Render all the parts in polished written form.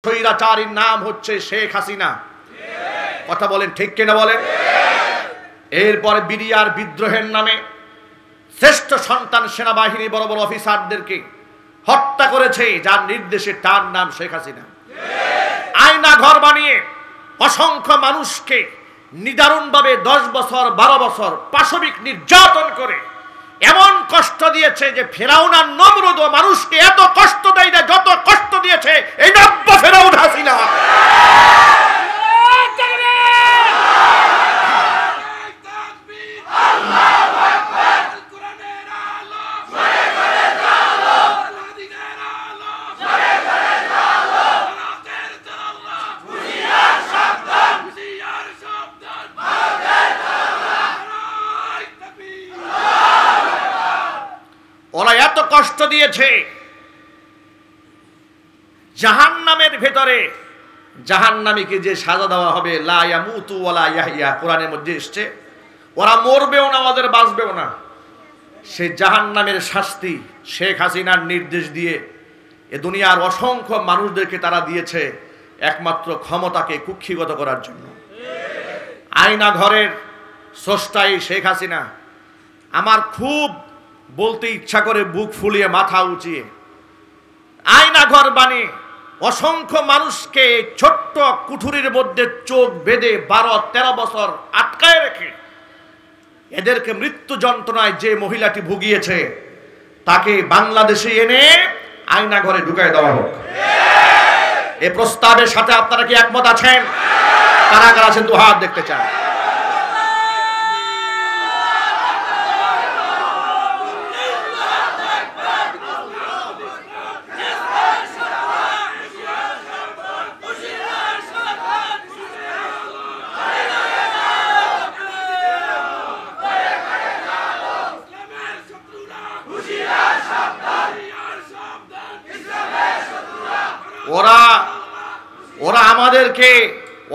স্বৈরাচারীর নাম হচ্ছে শেখ হাসিনা। কথা বলেন ঠিক কিনা বলেন? এরপরে বিডিআর বিদ্রোহের নামে শ্রেষ্ঠ সন্তান সেনাবাহিনী বড় বড় অফিসারদেরকে হত্যা করেছে, যার নির্দেশে তার নাম শেখ হাসিনা। আয়না ঘর বানিয়ে অসংখ্য মানুষকে নিদারুণভাবে 10 বছর 12 বছর পাশবিক নির্যাতন করে এমন কষ্ট দিয়েছে যে ফেরাউন আর নমরুদ মানুষকে এত কষ্ট দেয় না যত কষ্ট দিয়েছে এই নব্য ফেরাউন হাসিনা। ওরা এত কষ্ট দিয়েছে, জাহান্নামের ভেতরে জাহান্নামীকে যে সাজা দেওয়া হবে লা ইয়ামুতু ওয়ালা ইয়াহইয়া, কোরআনের মধ্যে এসেছে, ওরা মরবেও না ওদের বাঁচবেও না। সেই জাহান্নামের শাস্তি শেখ হাসিনার নির্দেশ দিয়ে এ দুনিয়ার অসংখ্য মানুষদেরকে তারা দিয়েছে একমাত্র ক্ষমতাকে কুক্ষিগত করার জন্য। আয়না ঘরের স্রষ্টাই শেখ হাসিনা। আমার খুব বলতে ইচ্ছা করে বুক ফুলিয়ে মাথা উঁচিয়ে, আয়না ঘর বানিয়ে অসংখ্য মানুষকে ছোট্ট কুঠুরির মধ্যে চোখ বেঁধে 12-13 বছর আটকায় রেখে এদেরকে মৃত্যু যন্ত্রণায় যে মহিলাটি ভুগিয়েছে তাকে বাংলাদেশে এনে আয়না ঘরে ঢুকায় দেওয়া হোক। এই প্রস্তাবের সাথে আপনারা কি একমত আছেন? কারা কারা আছেন? 2 হাত দেখতে চান।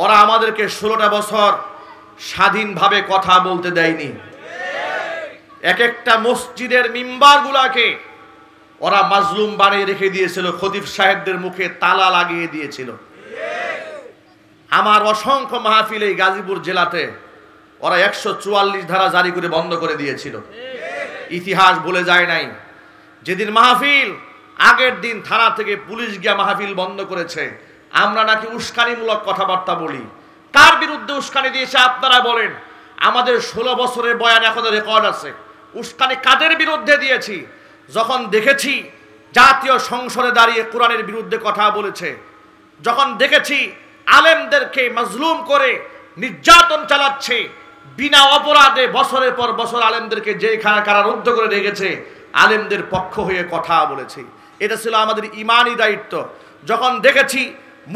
ওরা আমাদেরকে 16টা বছর স্বাধীনভাবে কথা বলতে দেয়নি। এক একটা মসজিদের মিম্বারগুলোকে ওরা মাজলুম বানিয়ে রেখে দিয়েছিল, খতিব সাহেবদের মুখে তালা লাগিয়ে দিয়েছিল। আমার অসংখ্য মাহফিল এই গাজীপুর জেলাতে ওরা 144 ধারা জারি করে বন্ধ করে দিয়েছিল। ইতিহাস ভুলে যায় নাই। যেদিন মাহফিল, আগের দিন থানা থেকে পুলিশ গিয়া মাহফিল বন্ধ করেছে। আমরা নাকি উস্কানিমূলক কথাবার্তা বলি। কার বিরুদ্ধে উস্কানি দিয়েছে আপনারা বলেন? আমাদের 16 বছরের বয়ান এখনো রেকর্ড আছে। উস্কানি কাদের বিরুদ্ধে দিয়েছি? যখন দেখেছি জাতীয় সংসদে দাঁড়িয়ে কোরআনের বিরুদ্ধে কথা বলেছে, যখন দেখেছি আলেমদেরকে মাজলুম করে নির্যাতন চালাচ্ছে, বিনা অপরাধে বছরের পর বছর আলেমদেরকে জেলখানা কারারুদ্ধ করে রেখেছে, আলেমদের পক্ষ হয়ে কথা বলেছি। এটা ছিল আমাদের ইমানি দায়িত্ব। যখন দেখেছি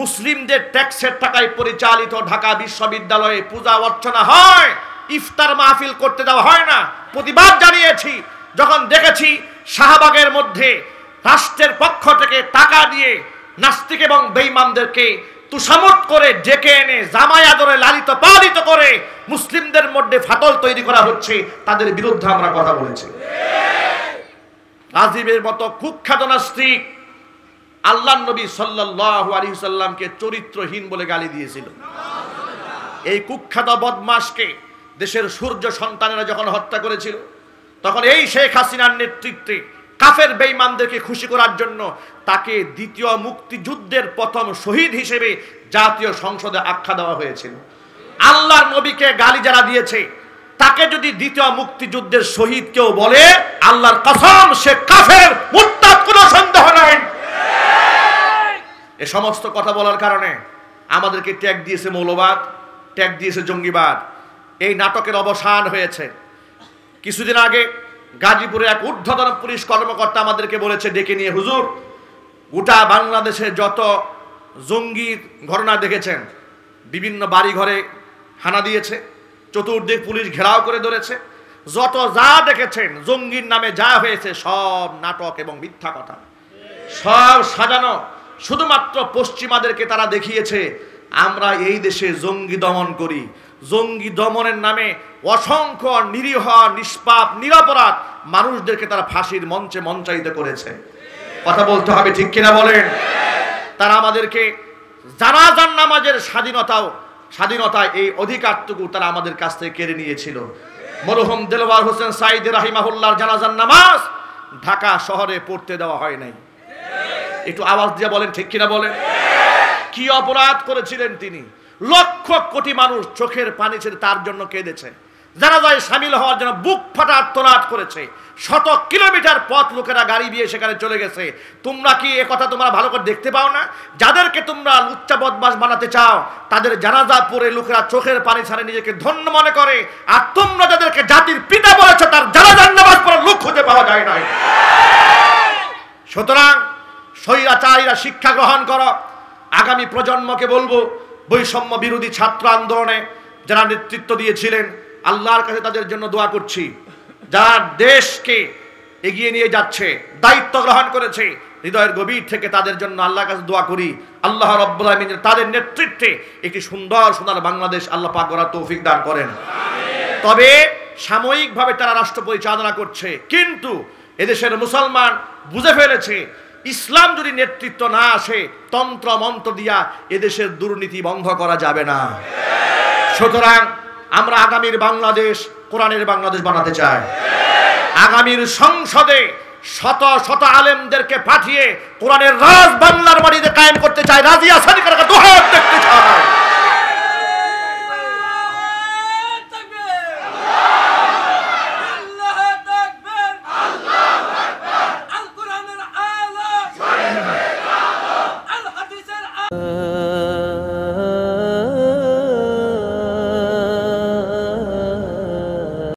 মুসলিমদের ট্যাক্সের টাকায় পরিচালিত ঢাকা বিশ্ববিদ্যালয়ে পূজা অর্চনা হয়, ইফতার মাহফিল করতে দেওয়া হয় না, প্রতিবাদ জানিয়েছি। যখন দেখেছি শাহবাগের মধ্যে রাষ্ট্রের পক্ষ থেকে টাকা দিয়ে নাস্তিক এবং বেঈমানদেরকে তুষামত করে ডেকে এনে জামাই আদরে লালিত পালিত করে মুসলিমদের মধ্যে ফাটল তৈরি করা হচ্ছে, তাদের বিরুদ্ধে আমরা কথা বলেছি। রাজীবের মতো কুখ্যাত নাস্তিক আল্লাহর নবী সাল্লাল্লাহু আলাইহি ওয়াসাল্লামকে চরিত্রহীন বলে গালি দিয়েছিল। এই কুখ্যাত বদমাশকে দেশের সূর্য সন্তানেরা যখন হত্যা করেছিল, তখন এই শেখ হাসিনার নেতৃত্বে কাফের বেঈমানদেরকে খুশি করার জন্য তাকে দ্বিতীয় মুক্তিযুদ্ধের প্রথম শহীদ হিসেবে জাতীয় সংসদে আখ্যা দেওয়া হয়েছিল। আল্লাহর নবীকে গালি যারা দিয়েছে, তাকে যদি দ্বিতীয় মুক্তিযুদ্ধের শহীদ কেউ বলে, আল্লাহর কসম সে কাফের, মুরতাদ, কোনো সন্দেহ নাই। এই সমস্ত কথা বলার কারণে আমাদেরকে ট্যাগ দিয়েছে মৌলবাদ, ট্যাগ দিয়েছে জঙ্গিবাদ। এই নাটকের অবসান হয়েছে। কিছুদিন আগে গাজীপুরে এক ঊর্ধ্বতন পুলিশ কর্মকর্তা আমাদেরকে বলেছে ডেকে নিয়ে, হুজুর, গোটা বাংলাদেশে যত জঙ্গির ঘটনা দেখেছেন, বিভিন্ন বাড়ি ঘরে হানা দিয়েছে, চতুর্দিক পুলিশ ঘেরাও করে ধরেছে, যত যা দেখেছেন জঙ্গির নামে যা হয়েছে সব নাটক এবং মিথ্যা কথা, সব সাজানো। শুধুমাত্র পশ্চিমাদেরকে তারা দেখিয়েছে আমরা এই দেশে জঙ্গি দমন করি। জঙ্গি দমনের নামে অসংখ্য নিরীহ নিষ্পাপ নিরপরাধ মানুষদেরকে তারা ফাঁসির মঞ্চে মঞ্চায়িত করেছে। কথা বলতে হবে, ঠিক কিনা বলেন? তারা আমাদেরকে জানাজার নামাজের স্বাধীনতা এই অধিকারটুকু তারা আমাদের কাছ থেকে কেড়ে নিয়েছিল। মরহুম দেলওয়ার হোসেন সাইদি রাহিমাহুল্লাহর জানাজার নামাজ ঢাকা শহরে পড়তে দেওয়া হয় নাই। একটু আওয়াজ দিয়ে বলেন ঠিক কিনা বলেন। কি অপরাধ করেছিলেন তিনি? লক্ষ কোটি মানুষ চোখের পানি ছেড়ে তার জন্য কেঁদেছে, জানাজায় শামিল হওয়ার জন্য বুক ফাটা আর্তনাদ করেছে। শত কিলোমিটার পথ লোকেরা গাড়ি দিয়ে সেখানে চলে গেছে। তোমরা কি এ কথা তোমরা ভালো করে দেখতে পাও না? যাদেরকে তোমরা লুচ্চা বদমাশ বানাতে চাও তাদের জানাজা পড়ে লোকেরা চোখের পানি ছাড়ে নিজেকে ধন্য মনে করে, আর তোমরা যাদেরকে জাতির পিতা বলেছ তার জানাজার নামাজ পড়ার লোক খুঁজে পাওয়া যায় না। সুতরাং স্বৈরাচারীরা শিক্ষা গ্রহণ করো। আগামী প্রজন্মকে বলবো, বৈষম্য বিরোধী ছাত্র আন্দোলনে যারা নেতৃত্ব দিয়েছিলেন, আল্লাহর কাছে তাদের জন্য দোয়া করছি। যারা দেশকে এগিয়ে নিয়ে যাচ্ছে, দায়িত্ব গ্রহণ করেছে, হৃদয়ের গভীর থেকে তাদের জন্য আল্লাহর কাছে দোয়া করি। আল্লাহ রাব্বুল আলামিন তাদের নেতৃত্বে একটি সুন্দর সোনার বাংলাদেশ আল্লাহ পাক গড়ার তৌফিক দান করেন। তবে সাময়িকভাবে তারা রাষ্ট্র পরিচালনা করছে, কিন্তু এদেশের মুসলমান বুঝে ফেলেছে ইসলাম যদি নেতৃত্ব না আসে, তন্ত্র মন্ত্র দিয়া এদেশের দুর্নীতি বন্ধ করা যাবে না। সুতরাং আমরা আগামীর বাংলাদেশ কোরআনের বাংলাদেশ বানাতে চাই। আগামীর সংসদে শত শত আলেমদেরকে পাঠিয়ে কোরআনের রাজ বাংলার মাটিতে কায়েম করতে চাই। রাজি আছেন? দুহাত দেখতে চাই।